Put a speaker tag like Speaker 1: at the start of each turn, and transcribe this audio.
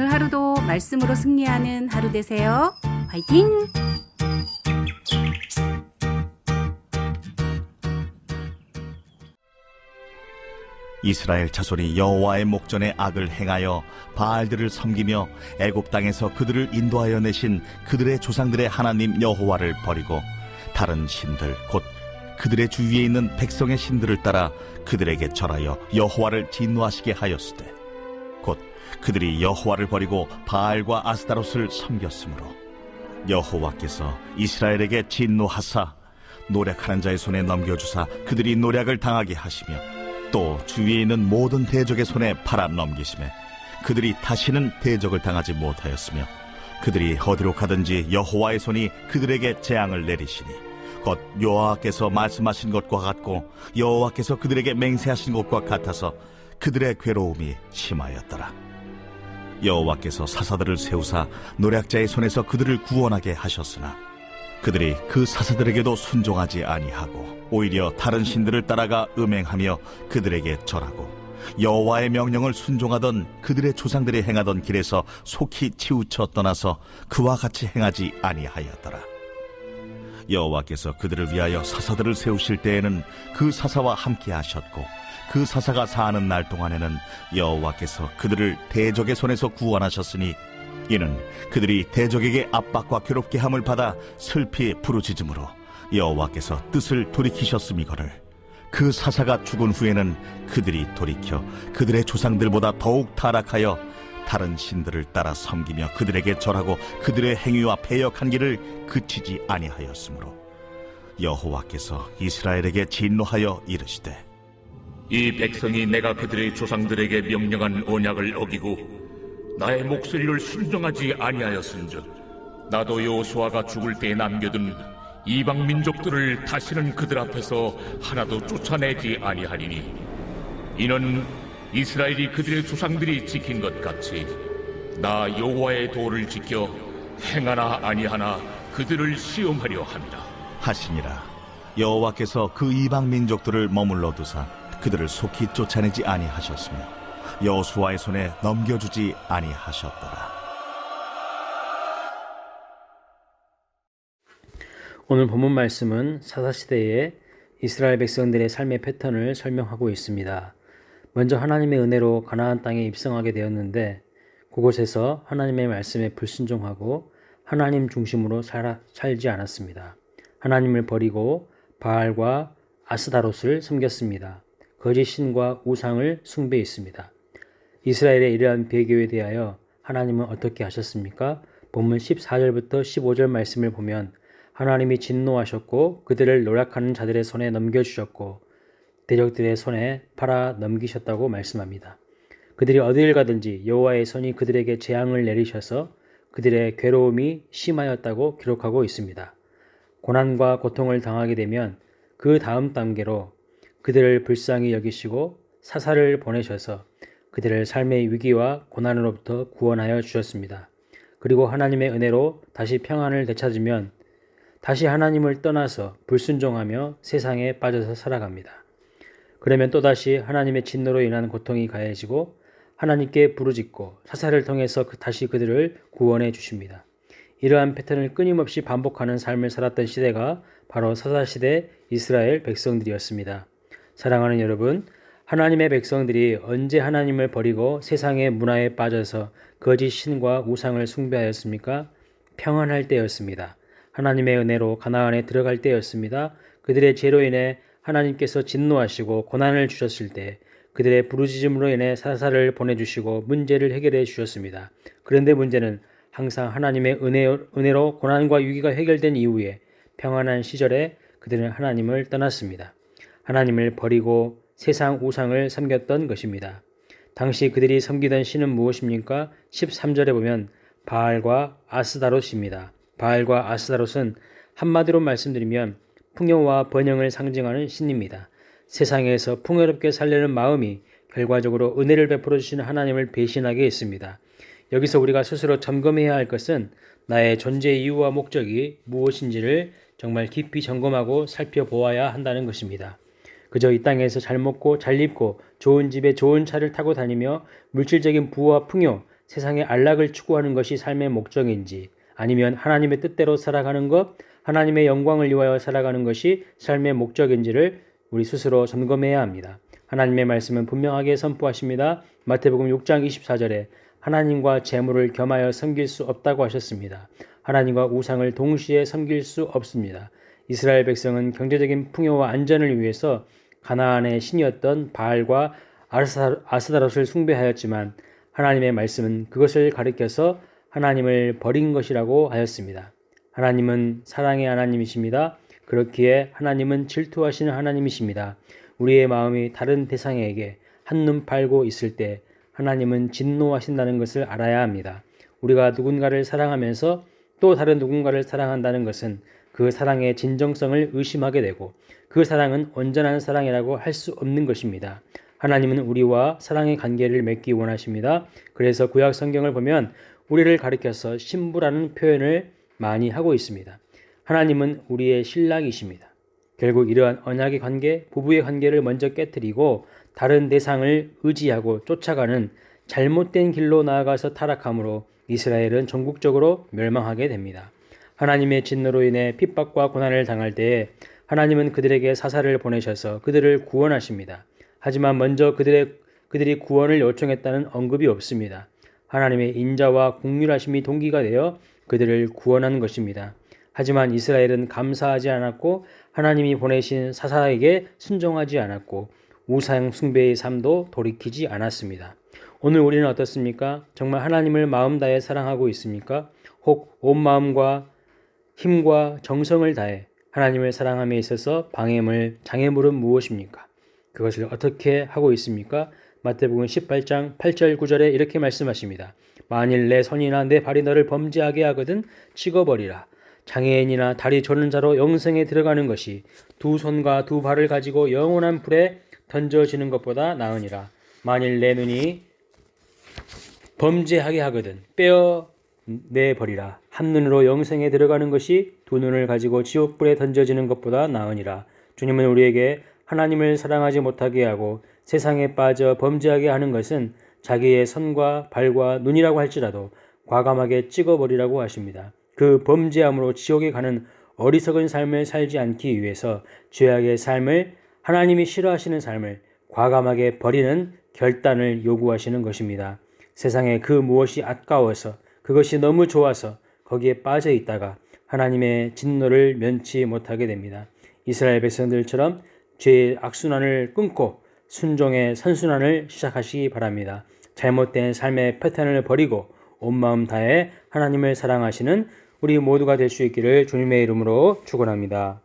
Speaker 1: 오늘 하루도 말씀으로 승리하는 하루 되세요. 화이팅!
Speaker 2: 이스라엘 자손이 여호와의 목전에 악을 행하여 바알들을 섬기며 애굽 땅에서 그들을 인도하여 내신 그들의 조상들의 하나님 여호와를 버리고 다른 신들 곧 그들의 주위에 있는 백성의 신들을 따라 그들에게 절하여 여호와를 진노하시게 하였으되 곧 그들이 여호와를 버리고 바알과 아스타롯을 섬겼으므로 여호와께서 이스라엘에게 진노하사 노략하는 자의 손에 넘겨주사 그들이 노략을 당하게 하시며 또 주위에 있는 모든 대적의 손에 팔아 넘기심에 그들이 다시는 대적을 당하지 못하였으며 그들이 어디로 가든지 여호와의 손이 그들에게 재앙을 내리시니 곧 여호와께서 말씀하신 것과 같고 여호와께서 그들에게 맹세하신 것과 같아서 그들의 괴로움이 심하였더라. 여호와께서 사사들을 세우사 노략자의 손에서 그들을 구원하게 하셨으나 그들이 그 사사들에게도 순종하지 아니하고 오히려 다른 신들을 따라가 음행하며 그들에게 절하고 여호와의 명령을 순종하던 그들의 조상들이 행하던 길에서 속히 치우쳐 떠나서 그와 같이 행하지 아니하였더라. 여호와께서 그들을 위하여 사사들을 세우실 때에는 그 사사와 함께 하셨고 그 사사가 사는 날 동안에는 여호와께서 그들을 대적의 손에서 구원하셨으니 이는 그들이 대적에게 압박과 괴롭게 함을 받아 슬피 부르짖음으로 여호와께서 뜻을 돌이키셨음이거늘 그 사사가 죽은 후에는 그들이 돌이켜 그들의 조상들보다 더욱 타락하여 다른 신들을 따라 섬기며 그들에게 절하고 그들의 행위와 패역한 길을 그치지 아니하였으므로 여호와께서 이스라엘에게 진노하여 이르시되
Speaker 3: 이 백성이 내가 그들의 조상들에게 명령한 언약을 어기고 나의 목소리를 순종하지 아니하였은즉 나도 여호수아가 죽을 때에 남겨둔 이방 민족들을 다시는 그들 앞에서 하나도 쫓아내지 아니하리니 이는 이스라엘이 그들의 조상들이 지킨 것 같이 나 여호와의 도를 지켜 행하나 아니하나 그들을 시험하려 함이라
Speaker 2: 하시니라. 여호와께서 그 이방 민족들을 머물러 두사 그들을 속히 쫓아내지 아니하셨으며 여호수아의 손에 넘겨주지 아니하셨더라.
Speaker 4: 오늘 본문 말씀은 사사시대의 이스라엘 백성들의 삶의 패턴을 설명하고 있습니다. 먼저 하나님의 은혜로 가나안 땅에 입성하게 되었는데 그곳에서 하나님의 말씀에 불순종하고 하나님 중심으로 살지 않았습니다. 하나님을 버리고 바알과 아스다롯을 섬겼습니다. 거짓 신과 우상을 숭배했습니다. 이스라엘의 이러한 배교에 대하여 하나님은 어떻게 하셨습니까? 본문 14절부터 15절 말씀을 보면 하나님이 진노하셨고 그들을 노략하는 자들의 손에 넘겨주셨고 대적들의 손에 팔아 넘기셨다고 말씀합니다. 그들이 어디를 가든지 여호와의 손이 그들에게 재앙을 내리셔서 그들의 괴로움이 심하였다고 기록하고 있습니다. 고난과 고통을 당하게 되면 그 다음 단계로 그들을 불쌍히 여기시고 사사를 보내셔서 그들을 삶의 위기와 고난으로부터 구원하여 주셨습니다. 그리고 하나님의 은혜로 다시 평안을 되찾으면 다시 하나님을 떠나서 불순종하며 세상에 빠져서 살아갑니다. 그러면 또다시 하나님의 진노로 인한 고통이 가해지고 하나님께 부르짖고 사사를 통해서 다시 그들을 구원해 주십니다. 이러한 패턴을 끊임없이 반복하는 삶을 살았던 시대가 바로 사사시대 이스라엘 백성들이었습니다. 사랑하는 여러분, 하나님의 백성들이 언제 하나님을 버리고 세상의 문화에 빠져서 거짓 신과 우상을 숭배하였습니까? 평안할 때였습니다. 하나님의 은혜로 가나안에 들어갈 때였습니다. 그들의 죄로 인해 하나님께서 진노하시고 고난을 주셨을 때 그들의 부르짖음으로 인해 사사를 보내주시고 문제를 해결해 주셨습니다. 그런데 문제는 항상 하나님의 은혜로 고난과 위기가 해결된 이후에 평안한 시절에 그들은 하나님을 떠났습니다. 하나님을 버리고 세상 우상을 섬겼던 것입니다. 당시 그들이 섬기던 신은 무엇입니까? 13절에 보면 바알과 아스다롯입니다. 바알과 아스다롯은 한마디로 말씀드리면 풍요와 번영을 상징하는 신입니다. 세상에서 풍요롭게 살려는 마음이 결과적으로 은혜를 베풀어 주시는 하나님을 배신하게 했습니다. 여기서 우리가 스스로 점검해야 할 것은 나의 존재 이유와 목적이 무엇인지를 정말 깊이 점검하고 살펴보아야 한다는 것입니다. 그저 이 땅에서 잘 먹고 잘 입고 좋은 집에 좋은 차를 타고 다니며 물질적인 부와 풍요, 세상의 안락을 추구하는 것이 삶의 목적인지, 아니면 하나님의 뜻대로 살아가는 것, 하나님의 영광을 위하여 살아가는 것이 삶의 목적인지를 우리 스스로 점검해야 합니다. 하나님의 말씀은 분명하게 선포하십니다. 마태복음 6장 24절에 하나님과 재물을 겸하여 섬길 수 없다고 하셨습니다. 하나님과 우상을 동시에 섬길 수 없습니다. 이스라엘 백성은 경제적인 풍요와 안전을 위해서 가나안의 신이었던 바알과 아스다롯을 숭배하였지만 하나님의 말씀은 그것을 가리켜서 하나님을 버린 것이라고 하였습니다. 하나님은 사랑의 하나님이십니다. 그렇기에 하나님은 질투하시는 하나님이십니다. 우리의 마음이 다른 대상에게 한눈 팔고 있을 때 하나님은 진노하신다는 것을 알아야 합니다. 우리가 누군가를 사랑하면서 또 다른 누군가를 사랑한다는 것은 그 사랑의 진정성을 의심하게 되고 그 사랑은 온전한 사랑이라고 할 수 없는 것입니다. 하나님은 우리와 사랑의 관계를 맺기 원하십니다. 그래서 구약 성경을 보면 우리를 가리켜서 신부라는 표현을 많이 하고 있습니다. 하나님은 우리의 신랑이십니다. 결국 이러한 언약의 관계, 부부의 관계를 먼저 깨뜨리고 다른 대상을 의지하고 쫓아가는 잘못된 길로 나아가서 타락함으로 이스라엘은 전국적으로 멸망하게 됩니다. 하나님의 진노로 인해 핍박과 고난을 당할 때에 하나님은 그들에게 사사를 보내셔서 그들을 구원하십니다. 하지만 먼저 그들이 구원을 요청했다는 언급이 없습니다. 하나님의 인자와 긍휼하심이 동기가 되어 그들을 구원한 것입니다. 하지만 이스라엘은 감사하지 않았고 하나님이 보내신 사사에게 순종하지 않았고 우상 숭배의 삶도 돌이키지 않았습니다. 오늘 우리는 어떻습니까? 정말 하나님을 마음 다해 사랑하고 있습니까? 혹 온 마음과 힘과 정성을 다해 하나님을 사랑함에 있어서 장애물은 무엇입니까? 그것을 어떻게 하고 있습니까? 마태복음 18장 8절 9절에 이렇게 말씀하십니다. 만일 내 손이나 내 발이 너를 범죄하게 하거든 찍어버리라. 장애인이나 다리 저는 자로 영생에 들어가는 것이 두 손과 두 발을 가지고 영원한 불에 던져지는 것보다 나으니라. 만일 내 눈이 범죄하게 하거든 빼어내버리라. 한 눈으로 영생에 들어가는 것이 두 눈을 가지고 지옥불에 던져지는 것보다 나으니라. 주님은 우리에게 하나님을 사랑하지 못하게 하고 세상에 빠져 범죄하게 하는 것은 자기의 손과 발과 눈이라고 할지라도 과감하게 찍어버리라고 하십니다. 그 범죄함으로 지옥에 가는 어리석은 삶을 살지 않기 위해서 죄악의 삶을, 하나님이 싫어하시는 삶을 과감하게 버리는 결단을 요구하시는 것입니다. 세상에 그 무엇이 아까워서 그것이 너무 좋아서 거기에 빠져 있다가 하나님의 진노를 면치 못하게 됩니다. 이스라엘 백성들처럼 죄의 악순환을 끊고 순종의 선순환을 시작하시기 바랍니다. 잘못된 삶의 패턴을 버리고 온 마음 다해 하나님을 사랑하시는 우리 모두가 될 수 있기를 주님의 이름으로 축원합니다.